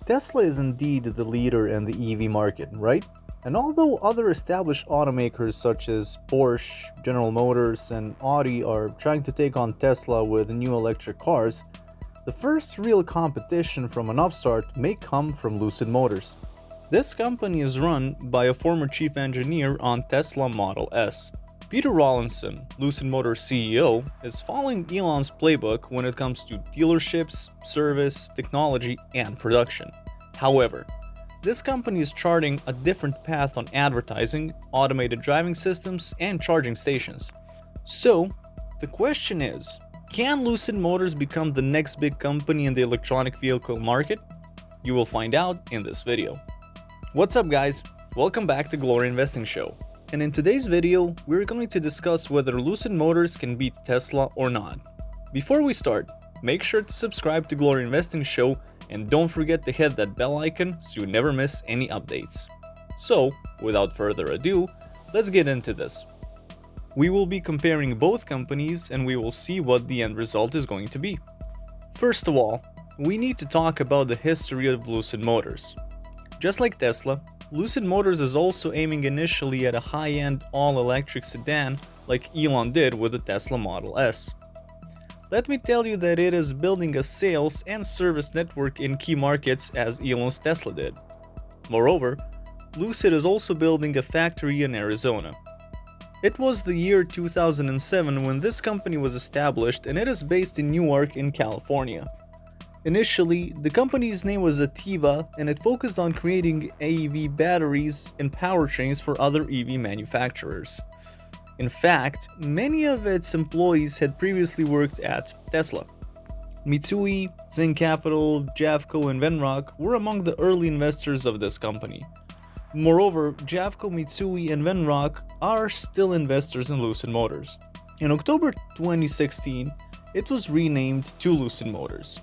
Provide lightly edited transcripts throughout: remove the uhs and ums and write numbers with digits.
Tesla is indeed the leader in the EV market, right? And although other established automakers such as Porsche, General Motors, and Audi are trying to take on Tesla with new electric cars, the first real competition from an upstart may come from Lucid Motors. This company is run by a former chief engineer on Tesla Model S. Peter Rawlinson, Lucid Motors CEO, is following Elon's playbook when it comes to dealerships, service, technology, and production. However, this company is charting a different path on advertising, automated driving systems, and charging stations. So, the question is, can Lucid Motors become the next big company in the electronic vehicle market? You will find out in this video. What's up guys? Welcome back to Glory Investing Show. And in today's video, we're going to discuss whether Lucid Motors can beat Tesla or not. Before we start, make sure to subscribe to Glory Investing Show and don't forget to hit that bell icon so you never miss any updates. So, without further ado, let's get into this. We will be comparing both companies and we will see what the end result is going to be. First of all, we need to talk about the history of Lucid Motors. Just like Tesla, Lucid Motors is also aiming initially at a high-end all-electric sedan like Elon did with the Tesla Model S. Let me tell you that it is building a sales and service network in key markets as Elon's Tesla did. Moreover, Lucid is also building a factory in Arizona. It was the year 2007 when this company was established and it is based in Newark in California. Initially, the company's name was Ativa and it focused on creating AEV batteries and powertrains for other EV manufacturers. In fact, many of its employees had previously worked at Tesla. Mitsui, Zen Capital, Javco, and Venrock were among the early investors of this company. Moreover, Javco, Mitsui, and Venrock are still investors in Lucid Motors. In October 2016, it was renamed to Lucid Motors.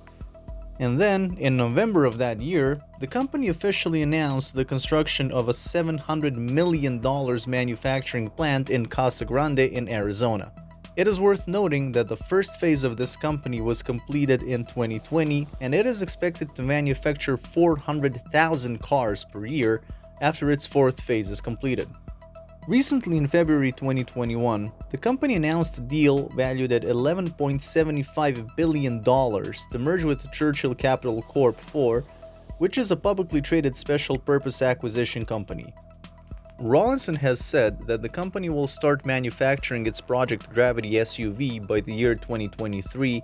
And then, in November of that year, the company officially announced the construction of a $700 million manufacturing plant in Casa Grande in Arizona. It is worth noting that the first phase of this company was completed in 2020 and it is expected to manufacture 400,000 cars per year after its fourth phase is completed. Recently in February 2021, the company announced a deal valued at $11.75 billion to merge with Churchill Capital Corp. 4, which is a publicly traded special purpose acquisition company. Rawlinson has said that the company will start manufacturing its Project Gravity SUV by the year 2023,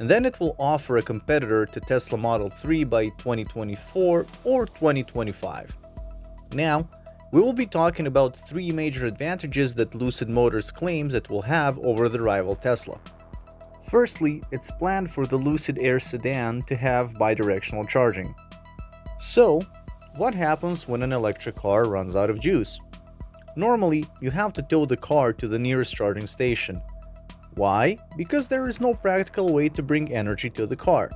and then it will offer a competitor to Tesla Model 3 by 2024 or 2025. Now, we will be talking about three major advantages that Lucid Motors claims it will have over the rival Tesla. Firstly, it's planned for the Lucid Air sedan to have bidirectional charging. So, what happens when an electric car runs out of juice? Normally, you have to tow the car to the nearest charging station. Why? Because there is no practical way to bring energy to the car.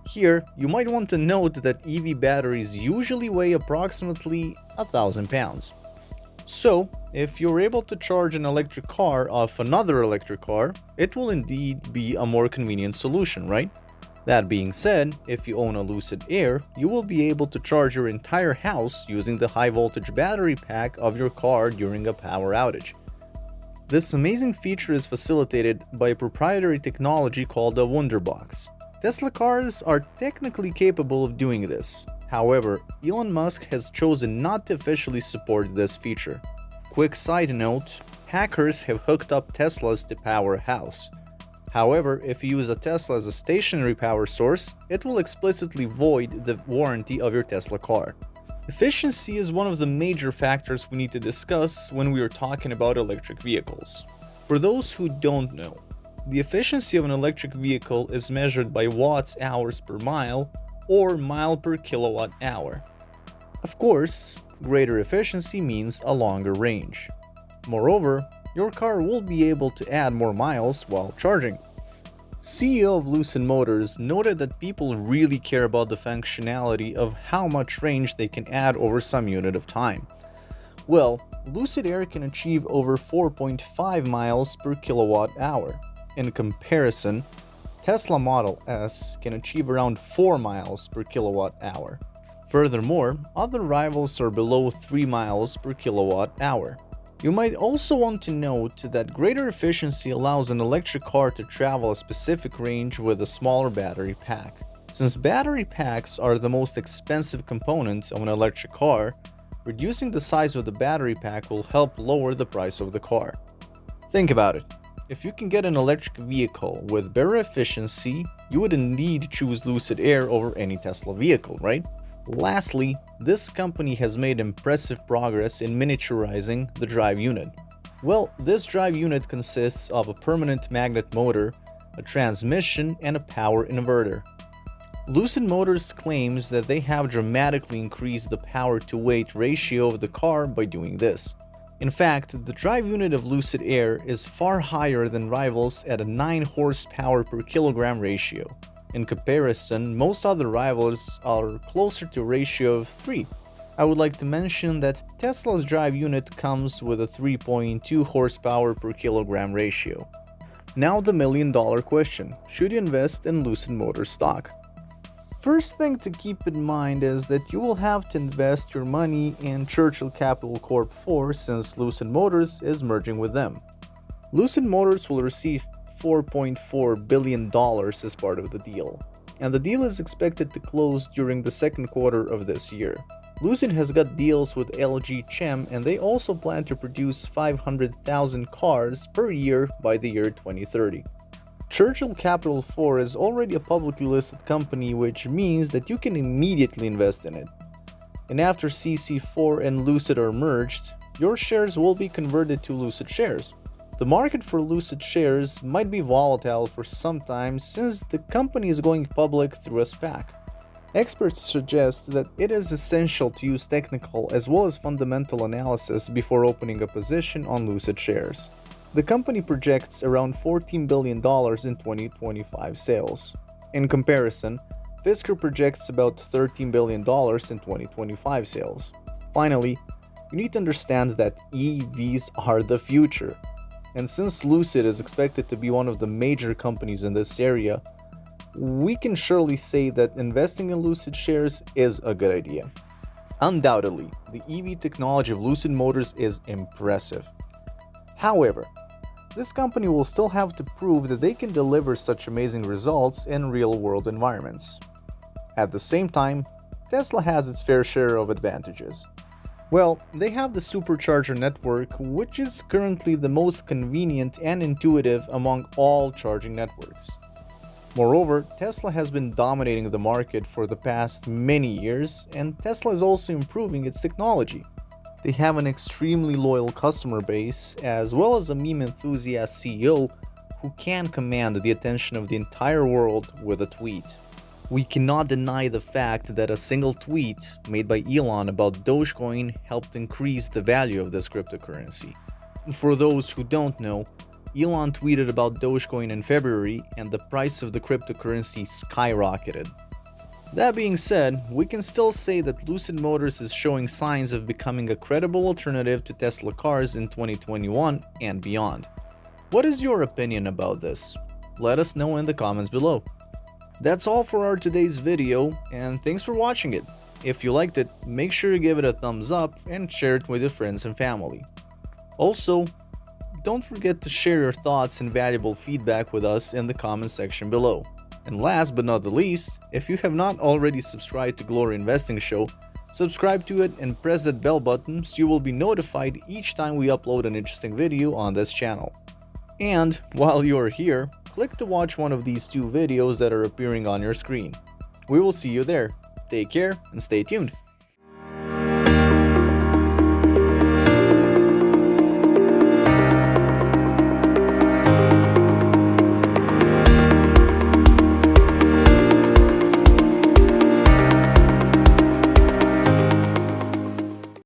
Here, you might want to note that EV batteries usually weigh approximately 1,000 pounds. So, if you're able to charge an electric car off another electric car, it will indeed be a more convenient solution, right? That being said, if you own a Lucid Air, you will be able to charge your entire house using the high-voltage battery pack of your car during a power outage. This amazing feature is facilitated by a proprietary technology called a Wunderbox. Tesla cars are technically capable of doing this. However, Elon Musk has chosen not to officially support this feature. Quick side note, hackers have hooked up Teslas to power a house. However, if you use a Tesla as a stationary power source, it will explicitly void the warranty of your Tesla car. Efficiency is one of the major factors we need to discuss when we are talking about electric vehicles. For those who don't know, the efficiency of an electric vehicle is measured by watts-hours per mile or mile per kilowatt-hour. Of course, greater efficiency means a longer range. Moreover, your car will be able to add more miles while charging. CEO of Lucid Motors noted that people really care about the functionality of how much range they can add over some unit of time. Well, Lucid Air can achieve over 4.5 miles per kilowatt-hour. In comparison, Tesla Model S can achieve around 4 miles per kilowatt-hour. Furthermore, other rivals are below 3 miles per kilowatt hour. You might also want to note that greater efficiency allows an electric car to travel a specific range with a smaller battery pack. Since battery packs are the most expensive component of an electric car, reducing the size of the battery pack will help lower the price of the car. Think about it. If you can get an electric vehicle with better efficiency, you would indeed choose Lucid Air over any Tesla vehicle, right? Lastly, this company has made impressive progress in miniaturizing the drive unit. Well, this drive unit consists of a permanent magnet motor, a transmission, and a power inverter. Lucid Motors claims that they have dramatically increased the power-to-weight ratio of the car by doing this. In fact, the drive unit of Lucid Air is far higher than rivals at a 9 horsepower per kilogram ratio. In comparison, most other rivals are closer to a ratio of 3. I would like to mention that Tesla's drive unit comes with a 3.2 horsepower per kilogram ratio. Now the million-dollar question: should you invest in Lucid Motors stock? First thing to keep in mind is that you will have to invest your money in Churchill Capital Corp 4 since Lucid Motors is merging with them. Lucid Motors will receive $4.4 billion as part of the deal, and the deal is expected to close during the second quarter of this year. Lucid has got deals with LG Chem, and they also plan to produce 500,000 cars per year by the year 2030. Churchill Capital 4 is already a publicly listed company, which means that you can immediately invest in it. And after CC4 and Lucid are merged, your shares will be converted to Lucid shares. The market for Lucid shares might be volatile for some time since the company is going public through a SPAC. Experts suggest that it is essential to use technical as well as fundamental analysis before opening a position on Lucid shares. The company projects around $14 billion in 2025 sales. In comparison, Fisker projects about $13 billion in 2025 sales. Finally, you need to understand that EVs are the future. And since Lucid is expected to be one of the major companies in this area, we can surely say that investing in Lucid shares is a good idea. Undoubtedly, the EV technology of Lucid Motors is impressive. However, this company will still have to prove that they can deliver such amazing results in real-world environments. At the same time, Tesla has its fair share of advantages. Well, they have the supercharger network, which is currently the most convenient and intuitive among all charging networks. Moreover, Tesla has been dominating the market for the past many years, and Tesla is also improving its technology. They have an extremely loyal customer base, as well as a meme enthusiast CEO who can command the attention of the entire world with a tweet. We cannot deny the fact that a single tweet made by Elon about Dogecoin helped increase the value of this cryptocurrency. For those who don't know, Elon tweeted about Dogecoin in February and the price of the cryptocurrency skyrocketed. That being said, we can still say that Lucid Motors is showing signs of becoming a credible alternative to Tesla cars in 2021 and beyond. What is your opinion about this? Let us know in the comments below. That's all for our today's video, and thanks for watching it. If you liked it, make sure to give it a thumbs up and share it with your friends and family. Also, don't forget to share your thoughts and valuable feedback with us in the comment section below. And last but not the least, if you have not already subscribed to Glory Investing Show, subscribe to it and press that bell button so you will be notified each time we upload an interesting video on this channel. And while you are here, click to watch one of these two videos that are appearing on your screen. We will see you there. Take care and stay tuned.